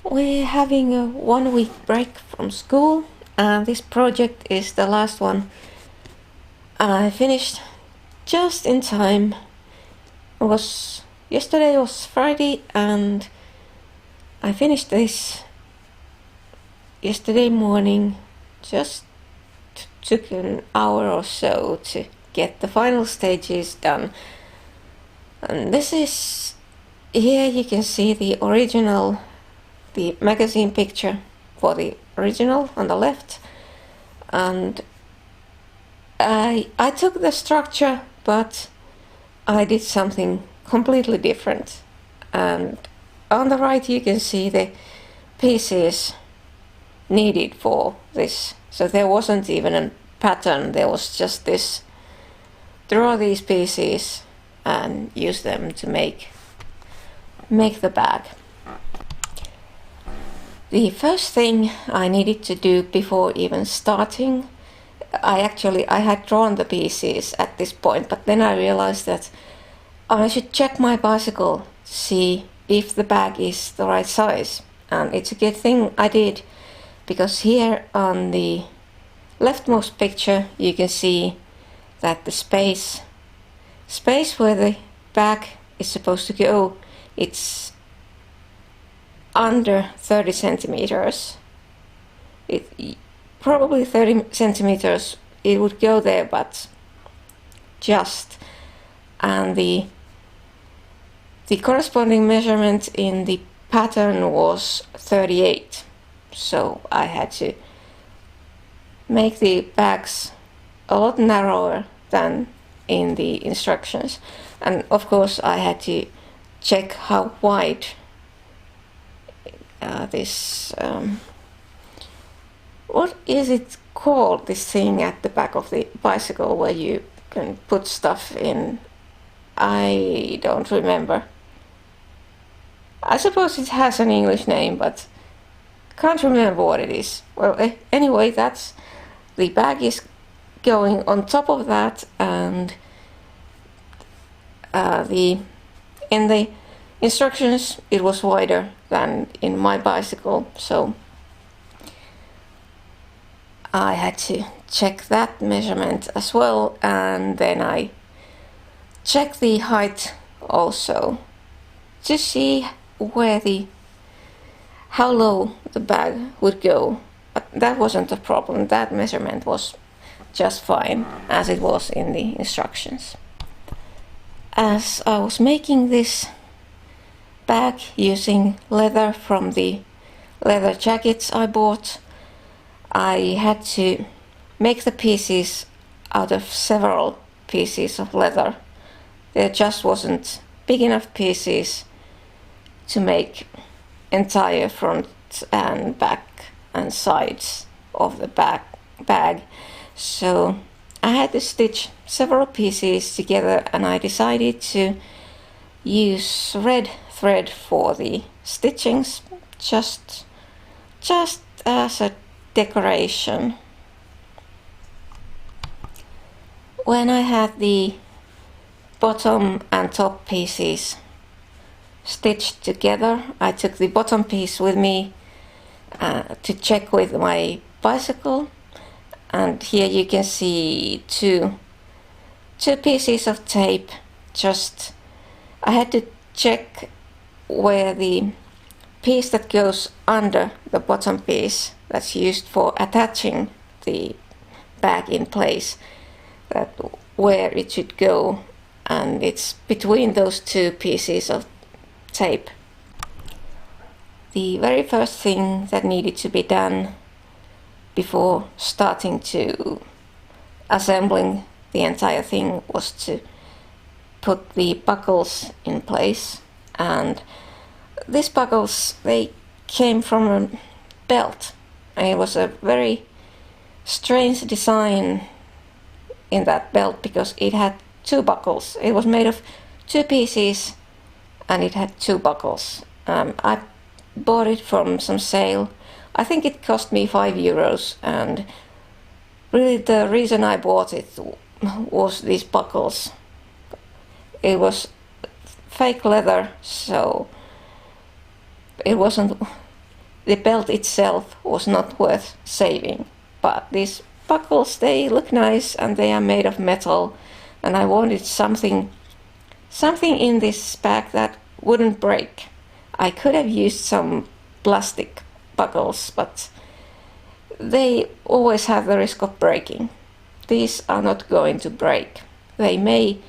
We're having a 1 week break from school, and this project is the last one. I finished just in time. Yesterday was Friday, and I finished this yesterday morning. Just took an hour or so to get the final stages done. And here you can see the magazine picture for the original on the left, and I took the structure, but I did something completely different. And on the right you can see the pieces needed for this. So there wasn't even a pattern, there was just this: draw these pieces and use them to make the bag. The first thing I needed to do before even starting, I had drawn the pieces at this point, but then I realized that I should check my bicycle to see if the bag is the right size. And it's a good thing I did, because here on the leftmost picture you can see that the space where the bag is supposed to go, it's under 30 centimeters. Probably 30 centimeters it would go there, but just. And the corresponding measurement in the pattern was 38. So I had to make the bags a lot narrower than in the instructions. And of course I had to check how wide what is it called, this thing at the back of the bicycle where you can put stuff in? I don't remember. I suppose it has an English name, but can't remember what it is. Well, anyway, the bag is going on top of that, and in the instructions it was wider than in my bicycle, so I had to check that measurement as well. And then I checked the height also to see how low the bag would go, but that wasn't a problem. That measurement was just fine, as it was in the instructions. As I was making this bag using leather from the leather jackets I bought, I had to make the pieces out of several pieces of leather. There just wasn't big enough pieces to make entire front and back and sides of the bag. So I had to stitch several pieces together, and I decided to use red thread for the stitchings, just as a decoration. When I had the bottom and top pieces stitched together, I took the bottom piece with me to check with my bicycle, and here you can see two pieces of tape. I had to check where the piece that goes under the bottom piece, that's used for attaching the bag in place, where it should go, and it's between those two pieces of tape. The very first thing that needed to be done before starting to assembling the entire thing was to put the buckles in place. And these buckles, they came from a belt, and it was a very strange design in that belt, because it had two buckles. It was made of two pieces and it had two buckles. I bought it from some sale. I think it cost me €5, and really the reason I bought it was these buckles. It was fake leather, so it wasn't the belt itself was not worth saving, but these buckles, they look nice and they are made of metal, and I wanted something in this bag that wouldn't break. I could have used some plastic buckles, but they always have the risk of breaking. These are not going to break. They may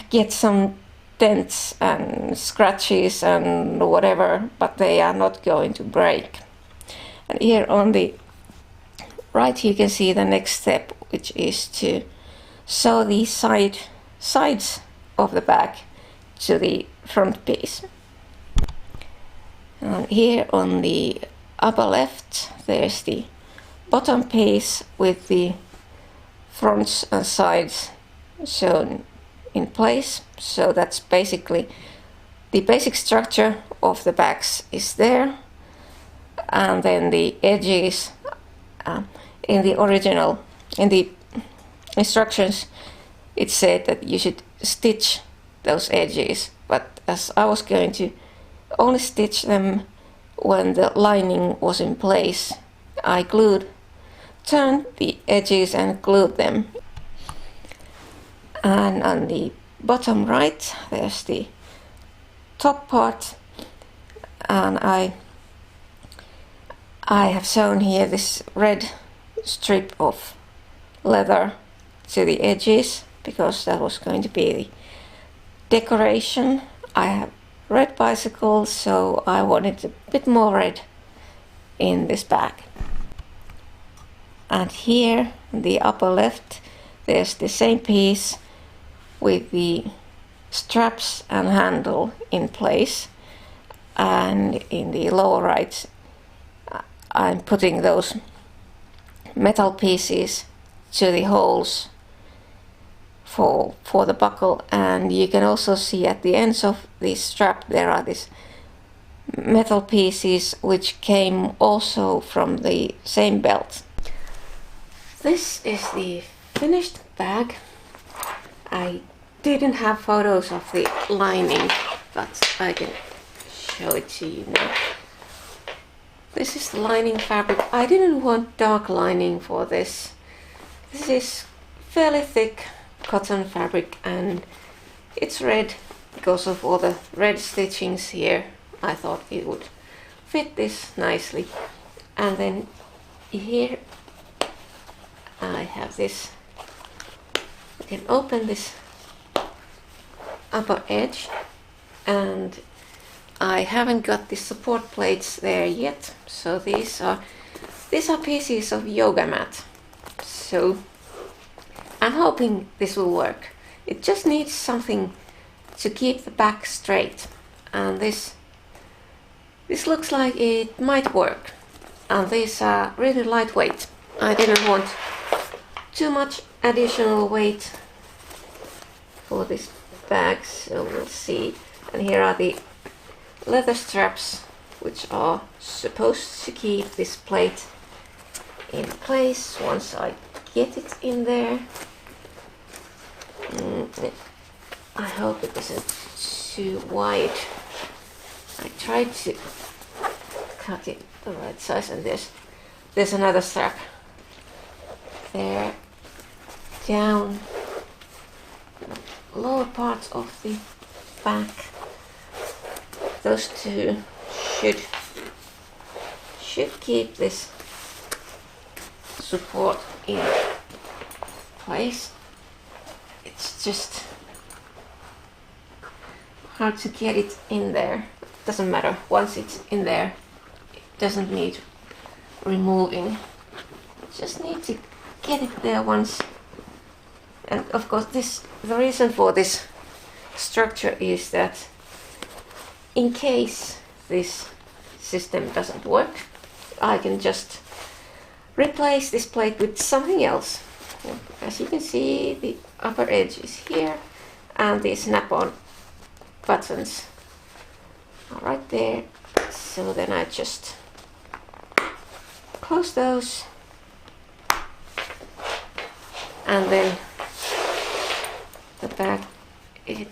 get some dents and scratches and whatever, but they are not going to break. And here on the right you can see the next step, which is to sew the sides of the bag to the front piece. And here on the upper left there's the bottom piece with the fronts and sides sewn in place. So that's basically the basic structure of the bags is there, and then the edges in the instructions it said that you should stitch those edges, but as I was going to only stitch them when the lining was in place, I turned the edges and glued them. And on the bottom right there's the top part, and I have sewn here this red strip of leather to the edges because that was going to be the decoration. I have red bicycles, so I wanted a bit more red in this bag. And here in the upper left there's the same piece with the straps and handle in place, and in the lower right I'm putting those metal pieces to the holes for the buckle. And you can also see at the ends of the strap there are these metal pieces which came also from the same belt. This is the finished bag. I didn't have photos of the lining, but I can show it to you now. This is the lining fabric. I didn't want dark lining for this. This is fairly thick cotton fabric and it's red because of all the red stitchings here. I thought it would fit this nicely. And then here I have this. You can open this upper edge, and I haven't got the support plates there yet, so these are pieces of yoga mat. So I'm hoping this will work. It just needs something to keep the back straight, and this looks like it might work. And these are really lightweight. I didn't want too much additional weight for this bag, so we'll see. And here are the leather straps which are supposed to keep this plate in place once I get it in there. I hope it isn't too wide. I tried to cut it the right size, and there's another strap there down the lower part of the back. Those two should keep this support in place. It's just hard to get it in there. Doesn't matter, once it's in there it doesn't need removing. Just need to get it there once. And of course the reason for this structure is that in case this system doesn't work, I can just replace this plate with something else. As you can see, the upper edge is here and the snap-on buttons are right there. So then I just close those, and then the back, it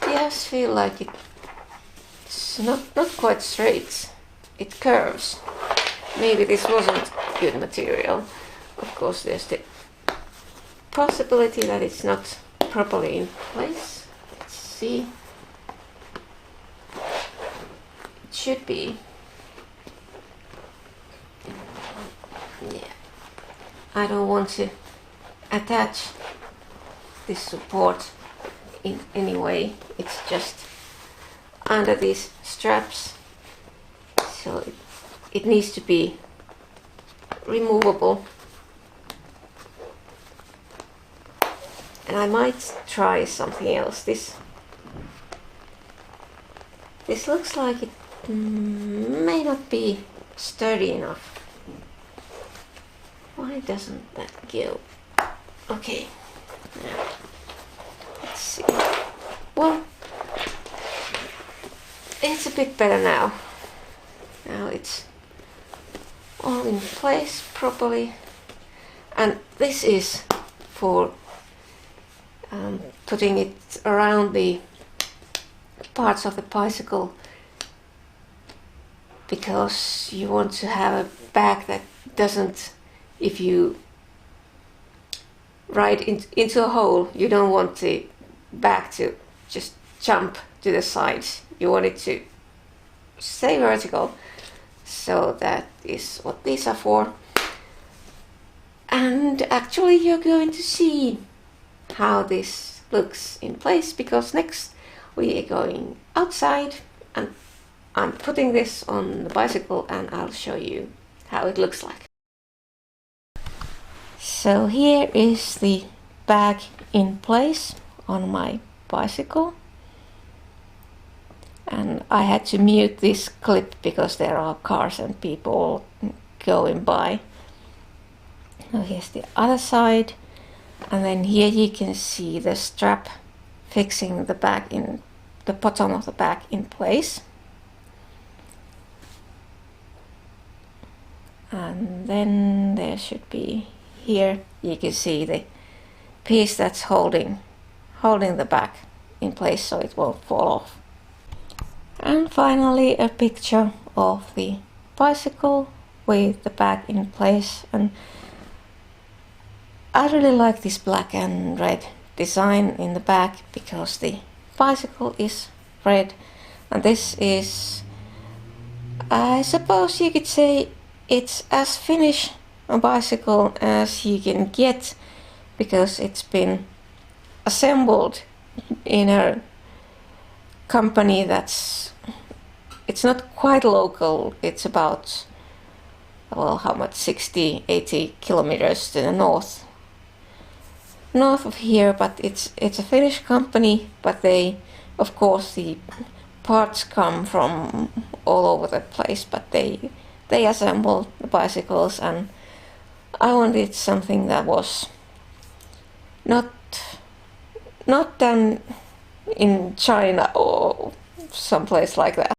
does feel like it not quite straight. It curves. Maybe this wasn't good material. Of course, there's the possibility that it's not properly in place. Let's see. It should be. Yeah. I don't want to attach this support in any way. It's just under these straps, so it needs to be removable. And I might try something else. This looks like it may not be sturdy enough. Why doesn't that go? Okay, now let's see. Well, it's a bit better now. Now it's all in place properly, and this is for putting it around the parts of the bicycle, because you want to have a bag that doesn't, if you ride into a hole, you don't want the bag to just jump to the sides. You want it to stay vertical. So that is what these are for. And actually you're going to see how this looks in place, because next we are going outside and I'm putting this on the bicycle and I'll show you how it looks like. So here is the bag in place on my bicycle, and I had to mute this clip because there are cars and people going by. Now here's the other side, and then here you can see the strap fixing the bag in the bottom of the bag in place. And then there should be, here you can see the piece that's holding the bag in place so it won't fall off. And finally a picture of the bicycle with the bag in place. And I really like this black and red design in the back because the bicycle is red, and this is, I suppose you could say, it's as Finnish a bicycle as you can get, because it's been assembled in a company it's not quite local. It's about, well, how much, 60-80 kilometers to the north of here, but it's a Finnish company, but they, of course, the parts come from all over the place, but they assemble the bicycles, and I wanted something that was not done in China or someplace like that.